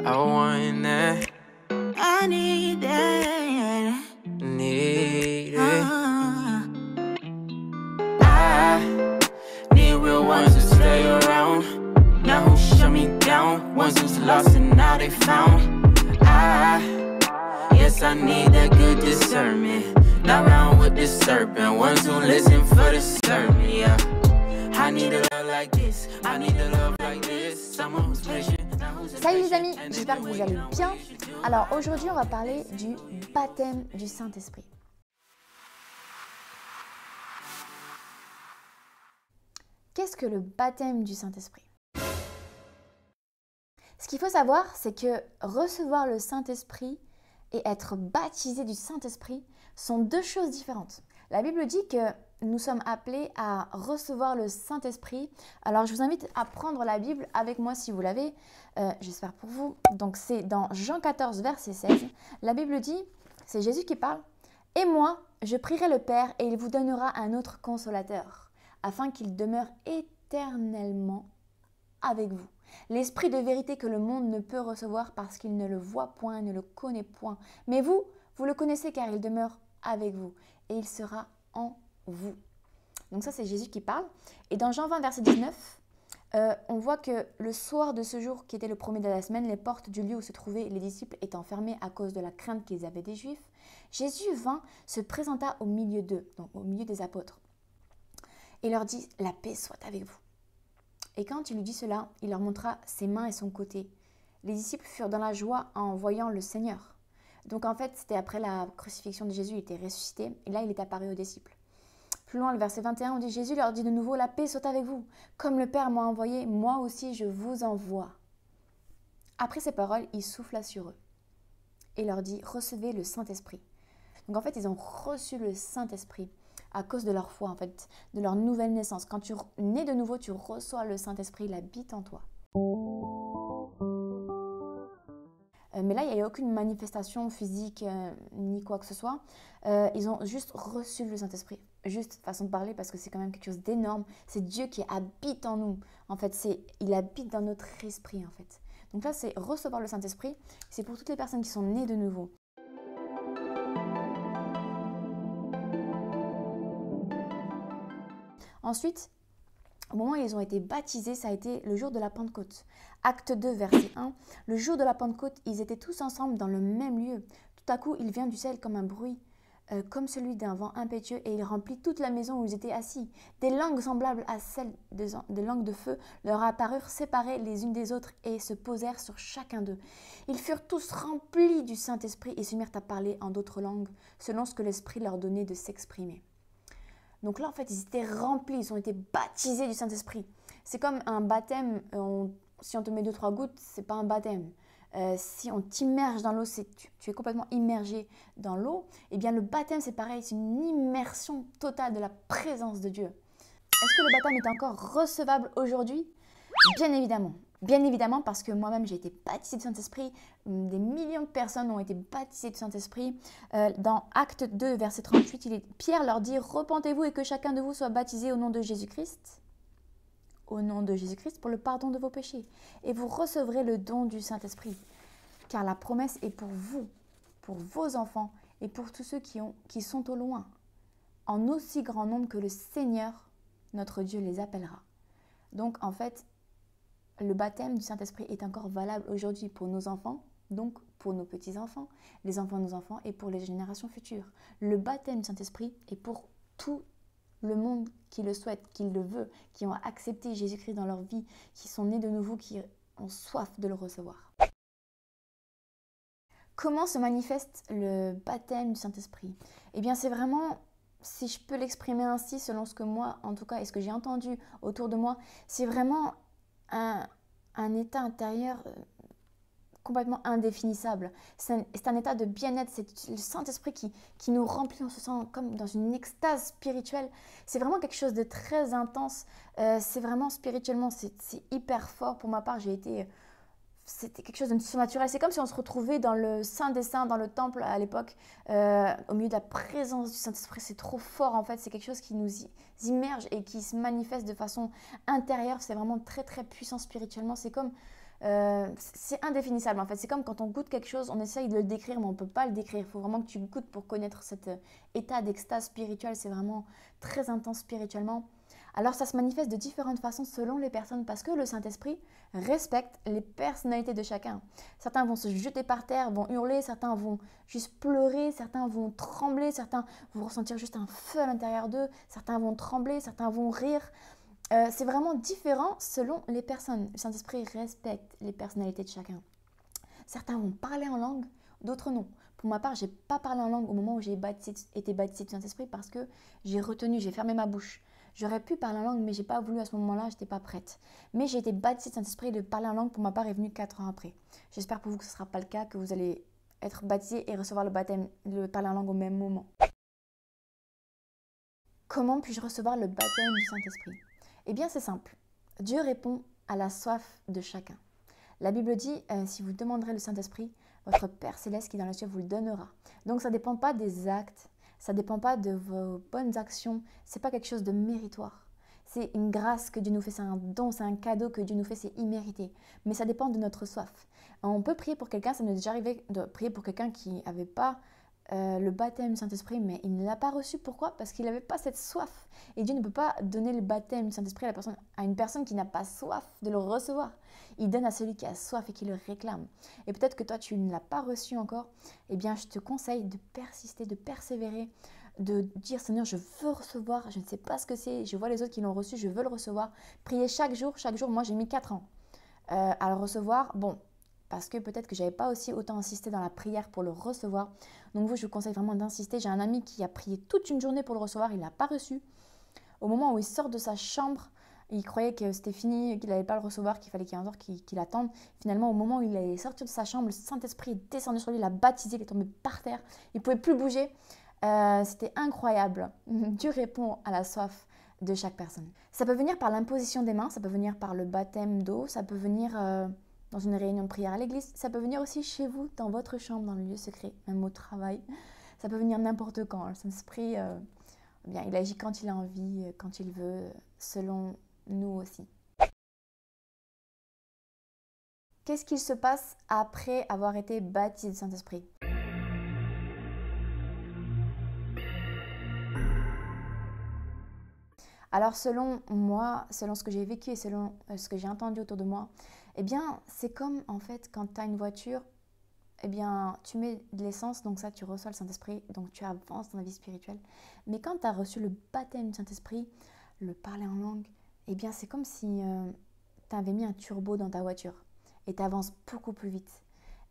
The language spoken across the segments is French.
I want that. I need that. Need it. I need real ones who stay around. Not who shut me down. Ones who's lost and now they found. Yes, I need that good discernment. Not round with the serpent. Ones who listen for the sermon, yeah. I need a love like this. I need a love like this. Someone who's patient. Salut les amis, j'espère que vous allez bien. Alors aujourd'hui on va parler du baptême du Saint-Esprit. Qu'est-ce que le baptême du Saint-Esprit? Ce qu'il faut savoir, c'est que recevoir le Saint-Esprit et être baptisé du Saint-Esprit sont deux choses différentes. La Bible dit que nous sommes appelés à recevoir le Saint-Esprit. Alors je vous invite à prendre la Bible avec moi si vous l'avez, j'espère pour vous. Donc c'est dans Jean 14, verset 16. La Bible dit, c'est Jésus qui parle, « Et moi, je prierai le Père et il vous donnera un autre consolateur, afin qu'il demeure éternellement avec vous. L'Esprit de vérité que le monde ne peut recevoir parce qu'il ne le voit point, ne le connaît point. Mais vous, vous le connaissez car il demeure avec vous et il sera en vous. » Donc ça, c'est Jésus qui parle. Et dans Jean 20, verset 19, on voit que le soir de ce jour, qui était le premier de la semaine, les portes du lieu où se trouvaient les disciples étant fermées à cause de la crainte qu'ils avaient des Juifs, Jésus vint, se présenta au milieu d'eux, donc au milieu des apôtres, et leur dit « La paix soit avec vous ». Et quand il lui dit cela, il leur montra ses mains et son côté. Les disciples furent dans la joie en voyant le Seigneur. Donc en fait, c'était après la crucifixion de Jésus, il était ressuscité, et là il est apparu aux disciples. Plus loin, le verset 21, on dit « Jésus leur dit de nouveau, la paix soit avec vous. Comme le Père m'a envoyé, moi aussi je vous envoie. » Après ces paroles, il souffla sur eux et leur dit « Recevez le Saint-Esprit. » Donc en fait, ils ont reçu le Saint-Esprit à cause de leur foi, en fait, de leur nouvelle naissance. Quand tu nais de nouveau, tu reçois le Saint-Esprit, il habite en toi. Mais là, il n'y a eu aucune manifestation physique ni quoi que ce soit. Ils ont juste reçu le Saint-Esprit. Juste façon de parler parce que c'est quand même quelque chose d'énorme. C'est Dieu qui habite en nous. En fait, il habite dans notre esprit, en fait. Donc là, c'est recevoir le Saint-Esprit. C'est pour toutes les personnes qui sont nées de nouveau. Ensuite, au moment où ils ont été baptisés, ça a été le jour de la Pentecôte. Acte 2, verset 1. Le jour de la Pentecôte, ils étaient tous ensemble dans le même lieu. Tout à coup, il vient du ciel comme un bruit, comme celui d'un vent impétueux, et il remplit toute la maison où ils étaient assis. Des langues semblables à celles des langues de feu leur apparurent séparées les unes des autres et se posèrent sur chacun d'eux. Ils furent tous remplis du Saint-Esprit et se mirent à parler en d'autres langues, selon ce que l'Esprit leur donnait de s'exprimer. Donc là, en fait, ils étaient remplis, ils ont été baptisés du Saint-Esprit. C'est comme un baptême, si on te met 2-3 gouttes, c'est pas un baptême. Si on t'immerge dans l'eau, tu es complètement immergé dans l'eau. Eh bien, le baptême, c'est pareil, c'est une immersion totale de la présence de Dieu. Est-ce que le baptême est encore recevable aujourd'hui? Bien évidemment. Bien évidemment, parce que moi-même, j'ai été baptisée du Saint-Esprit. Des millions de personnes ont été baptisées du Saint-Esprit. Dans Acte 2, verset 38, Pierre leur dit « Repentez-vous et que chacun de vous soit baptisé au nom de Jésus-Christ. Au nom de Jésus-Christ pour le pardon de vos péchés. Et vous recevrez le don du Saint-Esprit. Car la promesse est pour vous, pour vos enfants et pour tous ceux qui sont au loin, en aussi grand nombre que le Seigneur, notre Dieu, les appellera. » Donc, en fait, le baptême du Saint-Esprit est encore valable aujourd'hui pour nos enfants, donc pour nos petits-enfants, les enfants de nos enfants et pour les générations futures. Le baptême du Saint-Esprit est pour tout le monde qui le souhaite, qui le veut, qui ont accepté Jésus-Christ dans leur vie, qui sont nés de nouveau, qui ont soif de le recevoir. Comment se manifeste le baptême du Saint-Esprit? Eh bien, c'est vraiment, si je peux l'exprimer ainsi, selon ce que moi, en tout cas, et ce que j'ai entendu autour de moi, c'est vraiment un état intérieur complètement indéfinissable. C'est un état de bien-être, c'est le Saint-Esprit qui nous remplit, on se sent comme dans une extase spirituelle. C'est vraiment quelque chose de très intense, c'est vraiment spirituellement, c'est hyper fort. Pour ma part, c'était quelque chose de surnaturel. C'est comme si on se retrouvait dans le Saint des Saints, dans le temple à l'époque, au milieu de la présence du Saint-Esprit. C'est trop fort en fait, c'est quelque chose qui nous immerge et qui se manifeste de façon intérieure. C'est vraiment très très puissant spirituellement. C'est comme c'est indéfinissable en fait. C'est comme quand on goûte quelque chose, on essaye de le décrire, mais on ne peut pas le décrire. Il faut vraiment que tu goûtes pour connaître cet état d'extase spirituelle. C'est vraiment très intense spirituellement. Alors ça se manifeste de différentes façons selon les personnes parce que le Saint-Esprit respecte les personnalités de chacun. Certains vont se jeter par terre, vont hurler, certains vont juste pleurer, certains vont trembler, certains vont ressentir juste un feu à l'intérieur d'eux, certains vont trembler, certains vont rire. C'est vraiment différent selon les personnes. Le Saint-Esprit respecte les personnalités de chacun. Certains vont parler en langue, d'autres non. Pour ma part, je n'ai pas parlé en langue au moment où j'ai été baptisée du Saint-Esprit parce que j'ai retenu, j'ai fermé ma bouche. J'aurais pu parler en langue, mais je n'ai pas voulu à ce moment-là, je n'étais pas prête. Mais j'ai été baptisée du Saint-Esprit et de parler en langue, pour ma part, est venu 4 ans après. J'espère pour vous que ce ne sera pas le cas, que vous allez être baptisé et recevoir le baptême, le parler en langue au même moment. Comment puis-je recevoir le baptême du Saint-Esprit? Eh bien, c'est simple. Dieu répond à la soif de chacun. La Bible dit, si vous demanderez le Saint-Esprit, votre Père Céleste qui est dans les cieux vous le donnera. Donc, ça ne dépend pas des actes. Ça ne dépend pas de vos bonnes actions. Ce n'est pas quelque chose de méritoire. C'est une grâce que Dieu nous fait, c'est un don, c'est un cadeau que Dieu nous fait, c'est immérité. Mais ça dépend de notre soif. On peut prier pour quelqu'un, ça nous est déjà arrivé de prier pour quelqu'un qui n'avait pas le baptême du Saint-Esprit, mais il ne l'a pas reçu. Pourquoi? Parce qu'il n'avait pas cette soif. Et Dieu ne peut pas donner le baptême du Saint-Esprit à une personne qui n'a pas soif de le recevoir. Il donne à celui qui a soif et qui le réclame. Et peut-être que toi, tu ne l'as pas reçu encore. Eh bien, je te conseille de persister, de persévérer, de dire, Seigneur, je veux recevoir, je ne sais pas ce que c'est, je vois les autres qui l'ont reçu, je veux le recevoir. Prier chaque jour. Moi, j'ai mis 4 ans à le recevoir. Bon, parce que peut-être que je n'avais pas aussi autant insisté dans la prière pour le recevoir. Donc vous, je vous conseille vraiment d'insister. J'ai un ami qui a prié toute une journée pour le recevoir, il ne l'a pas reçu. Au moment où il sort de sa chambre, il croyait que c'était fini, qu'il n'allait pas le recevoir, qu'il fallait qu'il y ait un qu'il attende. Finalement, au moment où il allait sortir de sa chambre, le Saint-Esprit est descendu sur lui, il l'a baptisé, il est tombé par terre, il ne pouvait plus bouger. C'était incroyable. Dieu répond à la soif de chaque personne. Ça peut venir par l'imposition des mains, ça peut venir par le baptême d'eau, ça peut venir dans une réunion de prière à l'église, ça peut venir aussi chez vous, dans votre chambre, dans le lieu secret, même au travail. Ça peut venir n'importe quand. Le Saint-Esprit, bien, il agit quand il a envie, quand il veut, selon nous aussi. Qu'est-ce qu'il se passe après avoir été baptisé du Saint-Esprit? Alors selon moi, selon ce que j'ai vécu et selon ce que j'ai entendu autour de moi, eh bien c'est comme en fait quand tu as une voiture, eh bien tu mets de l'essence, donc ça tu reçois le Saint-Esprit, donc tu avances dans la vie spirituelle. Mais quand tu as reçu le baptême du Saint-Esprit, le parler en langue, eh bien c'est comme si tu avais mis un turbo dans ta voiture et tu avances beaucoup plus vite.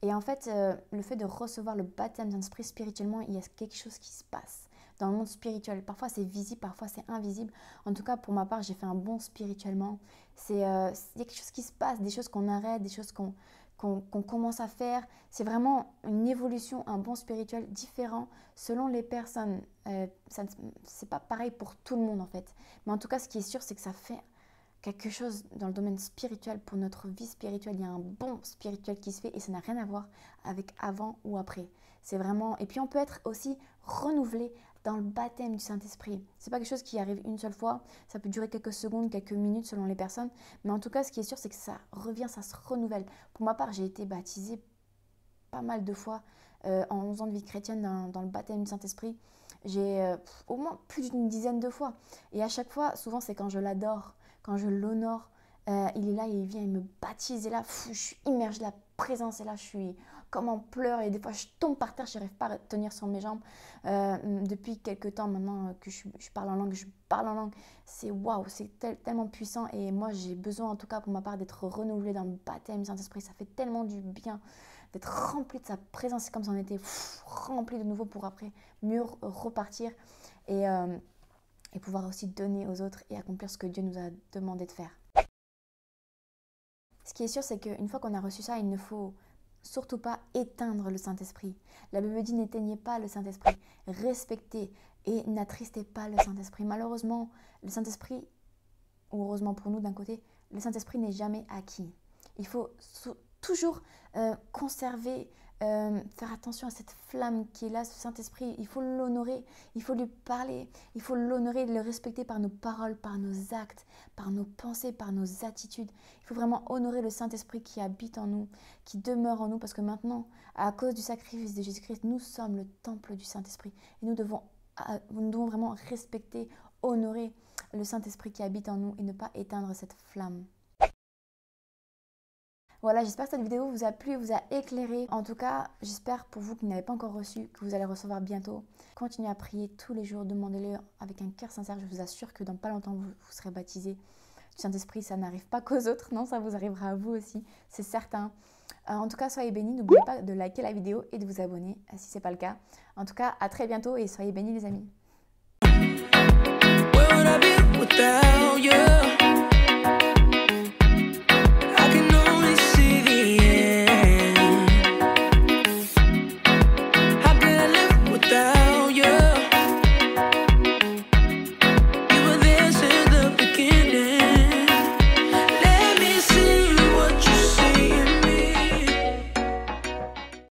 Et en fait, le fait de recevoir le baptême du Saint-Esprit spirituellement, il y a quelque chose qui se passe dans le monde spirituel. Parfois c'est visible, parfois c'est invisible. En tout cas, pour ma part, j'ai fait un bond spirituellement. Il y a quelque chose qui se passe, des choses qu'on arrête, des choses qu'on commence à faire. C'est vraiment une évolution, un bond spirituel différent selon les personnes. C'est pas pareil pour tout le monde en fait. Mais en tout cas, ce qui est sûr, c'est que ça fait quelque chose dans le domaine spirituel, pour notre vie spirituelle. Il y a un bond spirituel qui se fait et ça n'a rien à voir avec avant ou après. C'est vraiment... Et puis on peut être aussi renouvelé dans le baptême du Saint-Esprit. C'est pas quelque chose qui arrive une seule fois, ça peut durer quelques secondes, quelques minutes selon les personnes, mais en tout cas ce qui est sûr c'est que ça revient, ça se renouvelle. Pour ma part, j'ai été baptisée pas mal de fois en 11 ans de vie chrétienne dans le baptême du Saint-Esprit. J'ai au moins plus d'une dizaine de fois. Et à chaque fois, souvent c'est quand je l'adore, quand je l'honore, il est là, il vient, il me baptise et là, je suis immergée de la présence et là je suis comme en pleurs et des fois je tombe par terre, je n'arrive pas à tenir sur mes jambes. Depuis quelques temps maintenant que je parle en langue, c'est waouh, c'est tellement puissant et moi j'ai besoin en tout cas pour ma part d'être renouvelée dans le baptême du Saint-Esprit. Ça fait tellement du bien d'être rempli de sa présence, c'est comme si on était rempli de nouveau pour après mieux repartir et pouvoir aussi donner aux autres et accomplir ce que Dieu nous a demandé de faire. Ce qui est sûr, c'est qu'une fois qu'on a reçu ça, il ne faut surtout pas éteindre le Saint-Esprit. La Bible dit n'éteignez pas le Saint-Esprit, respectez et n'attristez pas le Saint-Esprit. Malheureusement, le Saint-Esprit, ou heureusement pour nous d'un côté, le Saint-Esprit n'est jamais acquis. Il faut toujours conserver faire attention à cette flamme qui est là, ce Saint-Esprit. Il faut l'honorer, il faut lui parler, il faut l'honorer, le respecter par nos paroles, par nos actes, par nos pensées, par nos attitudes. Il faut vraiment honorer le Saint-Esprit qui habite en nous, qui demeure en nous, parce que maintenant, à cause du sacrifice de Jésus-Christ, nous sommes le temple du Saint-Esprit. Et nous devons vraiment respecter, honorer le Saint-Esprit qui habite en nous et ne pas éteindre cette flamme. Voilà, j'espère que cette vidéo vous a plu, vous a éclairé. En tout cas, j'espère pour vous qui n'avez pas encore reçu, que vous allez recevoir bientôt. Continuez à prier tous les jours, demandez-le avec un cœur sincère. Je vous assure que dans pas longtemps, vous serez baptisés du Saint-Esprit. Ça n'arrive pas qu'aux autres, non, ça vous arrivera à vous aussi, c'est certain. En tout cas, soyez bénis. N'oubliez pas de liker la vidéo et de vous abonner si ce n'est pas le cas. En tout cas, à très bientôt et soyez bénis les amis.